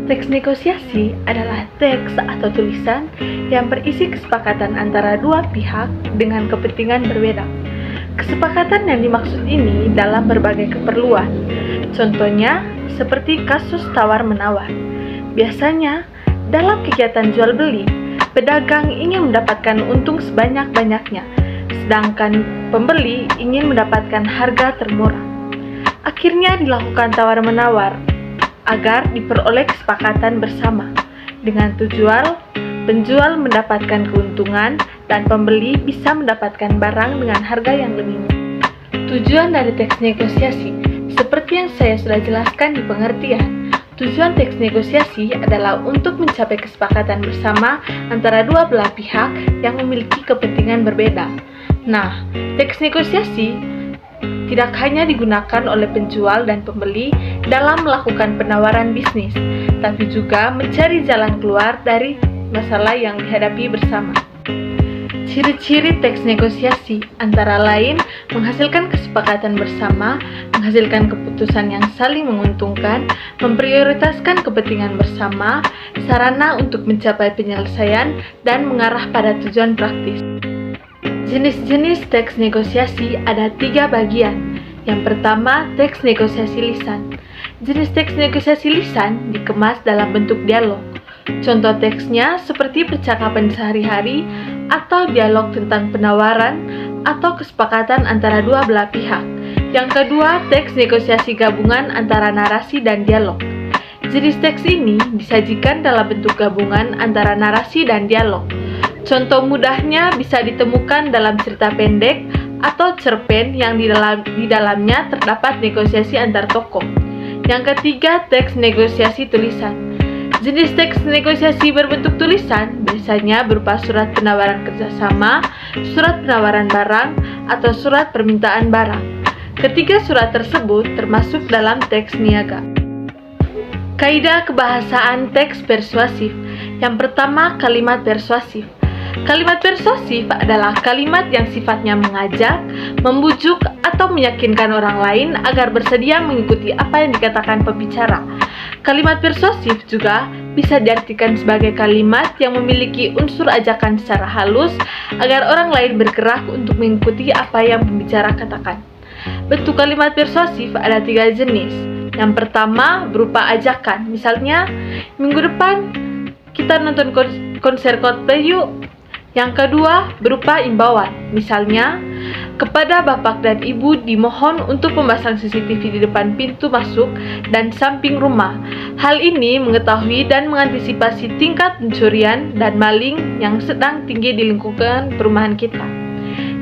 Teks negosiasi adalah teks atau tulisan yang berisi kesepakatan antara dua pihak dengan kepentingan berbeda. Kesepakatan yang dimaksud ini dalam berbagai keperluan. Contohnya, seperti kasus tawar-menawar. Biasanya, dalam kegiatan jual-beli, pedagang ingin mendapatkan untung sebanyak-banyaknya, sedangkan pembeli ingin mendapatkan harga termurah. Akhirnya dilakukan tawar-menawar agar diperoleh kesepakatan bersama, dengan tujuan penjual mendapatkan keuntungan dan pembeli bisa mendapatkan barang dengan harga yang lebih murah. Tujuan dari teks negosiasi, seperti yang saya sudah jelaskan di pengertian, tujuan teks negosiasi adalah untuk mencapai kesepakatan bersama antara dua belah pihak yang memiliki kepentingan berbeda. Nah, teks negosiasi tidak hanya digunakan oleh penjual dan pembeli dalam melakukan penawaran bisnis, tapi juga mencari jalan keluar dari masalah yang dihadapi bersama. Ciri-ciri teks negosiasi antara lain menghasilkan kesepakatan bersama, menghasilkan keputusan yang saling menguntungkan, memprioritaskan kepentingan bersama, sarana untuk mencapai penyelesaian, dan mengarah pada tujuan praktis. Jenis-jenis teks negosiasi ada 3 bagian. Yang pertama, teks negosiasi lisan. Jenis teks negosiasi lisan dikemas dalam bentuk dialog. Contoh teksnya seperti percakapan sehari-hari atau dialog tentang penawaran atau kesepakatan antara dua belah pihak. Yang kedua, teks negosiasi gabungan antara narasi dan dialog. Jenis teks ini disajikan dalam bentuk gabungan antara narasi dan dialog. Contoh mudahnya bisa ditemukan dalam cerita pendek atau cerpen yang di dalamnya terdapat negosiasi antar tokoh. Yang ketiga, teks negosiasi tulisan. Jenis teks negosiasi berbentuk tulisan biasanya berupa surat penawaran kerjasama, surat penawaran barang, atau surat permintaan barang. Ketiga surat tersebut termasuk dalam teks niaga. Kaidah kebahasaan teks persuasif. Yang pertama, kalimat persuasif. Kalimat persuasif adalah kalimat yang sifatnya mengajak, membujuk, atau meyakinkan orang lain agar bersedia mengikuti apa yang dikatakan pembicara. Kalimat persuasif juga bisa diartikan sebagai kalimat yang memiliki unsur ajakan secara halus agar orang lain bergerak untuk mengikuti apa yang pembicara katakan. Bentuk kalimat persuasif ada 3 jenis. Yang pertama berupa ajakan, misalnya, minggu depan kita nonton konser Coldplay yuk. Yang kedua berupa imbauan, misalnya, kepada bapak dan ibu dimohon untuk memasang CCTV di depan pintu masuk dan samping rumah. Hal ini mengetahui dan mengantisipasi tingkat pencurian dan maling yang sedang tinggi di lingkungan perumahan kita.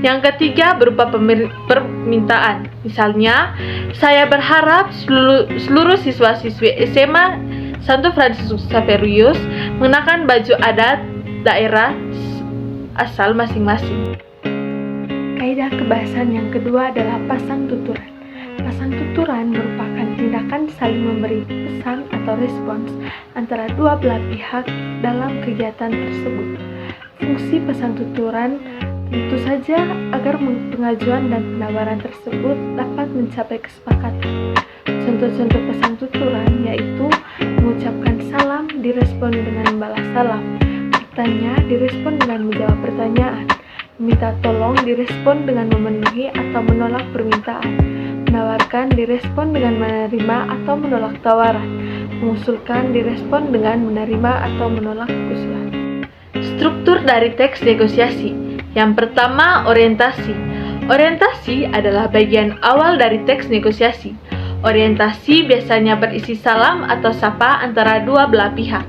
Yang ketiga berupa permintaan, misalnya, saya berharap seluruh siswa-siswi SMA Santo Fransiskus Xaverius mengenakan baju adat daerah asal masing-masing. Kaidah kebahasan yang kedua adalah pasang tuturan. Pasang tuturan merupakan tindakan saling memberi pesan atau respons antara dua belah pihak dalam kegiatan tersebut. Fungsi pasang tuturan tentu saja agar pengajuan dan penawaran tersebut dapat mencapai kesepakatan. Contoh-contoh pasang tuturan yaitu mengucapkan salam direspon dengan membalas salam, bertanya direspon dengan menjawab pertanyaan, meminta tolong direspon dengan memenuhi atau menolak permintaan, menawarkan direspon dengan menerima atau menolak tawaran, mengusulkan direspon dengan menerima atau menolak usulan. Struktur dari teks negosiasi. Yang pertama, orientasi. Orientasi adalah bagian awal dari teks negosiasi. Orientasi biasanya berisi salam atau sapa antara dua belah pihak.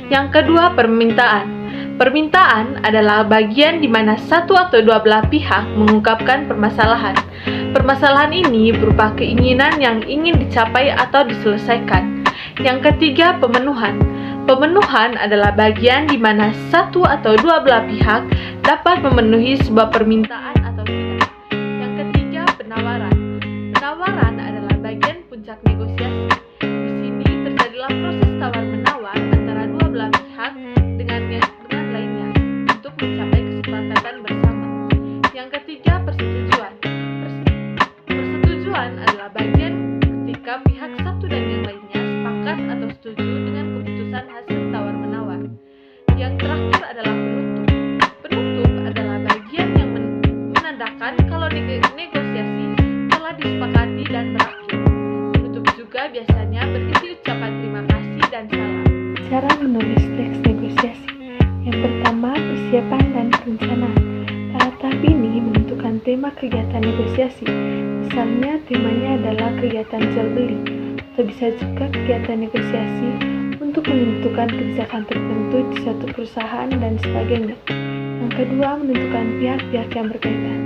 Yang kedua, permintaan. Permintaan adalah bagian di mana satu atau dua belah pihak mengungkapkan permasalahan. Permasalahan ini berupa keinginan yang ingin dicapai atau diselesaikan. Yang ketiga, pemenuhan. Pemenuhan adalah bagian di mana satu atau dua belah pihak dapat memenuhi sebuah permintaan atau tidak. Yang ketiga, penawaran. Penawaran adalah bagian puncak negosiasi. Di sini terjadilah proses tawar-menawar antara dua belah pihak dengan lainnya untuk mencapai kesepakatan bersama. Yang ketiga, persetujuan. Persetujuan adalah bagian ketika pihak satu dan yang lainnya sepakat atau setuju dengan keputusan keputusan hasil tawar-menawar. Yang terakhir adalah penutup. Penutup adalah bagian yang menandakan kalau negosiasi telah disepakati dan berakhir. Penutup juga biasanya berisi ucapan terima kasih dan salam. Cara menulis teks negosiasi. Yang pertama, persiapan dan perencanaan. Pada tahap ini menentukan tema kegiatan negosiasi. Misalnya temanya adalah kegiatan jual beli, atau bisa juga kegiatan negosiasi untuk menentukan kebijakan tertentu di suatu perusahaan dan sebagainya. Yang kedua, menentukan pihak-pihak yang berkaitan.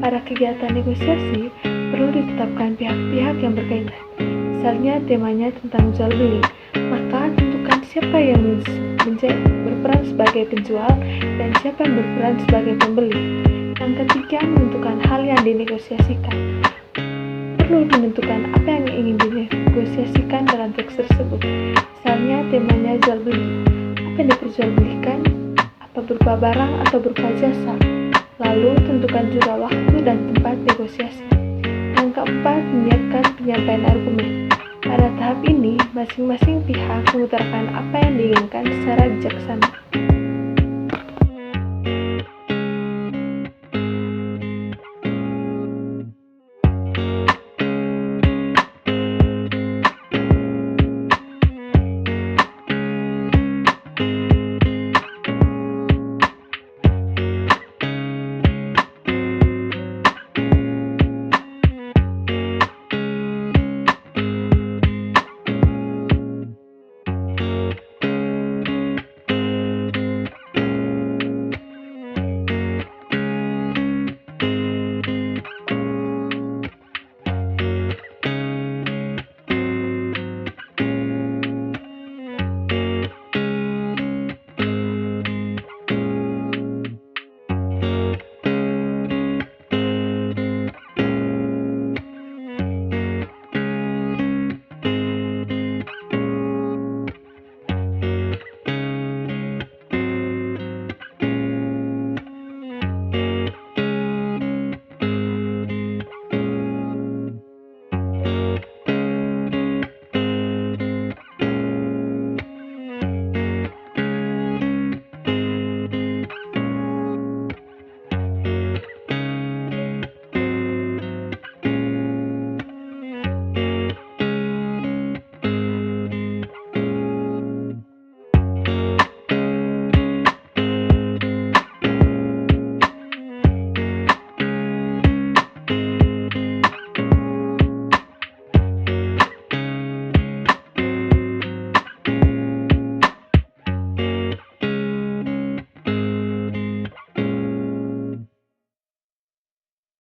Pada kegiatan negosiasi, perlu ditetapkan pihak-pihak yang berkaitan. Misalnya temanya tentang jual beli, maka tentukan siapa yang berperan sebagai penjual dan siapa yang berperan sebagai pembeli. Yang ketiga, menentukan hal yang dinegosiasikan. Perlu menentukan apa yang ingin dinegosiasikan dalam teks tersebut. Misalnya temanya jual beli, apa yang diperjualbelikan, apa berupa barang atau berupa jasa. Lalu tentukan juga waktu dan tempat negosiasi. Yang keempat, menyiapkan penyampaian argumen. Pada tahap ini, masing-masing pihak mengutarakan apa yang diinginkan secara bijaksana.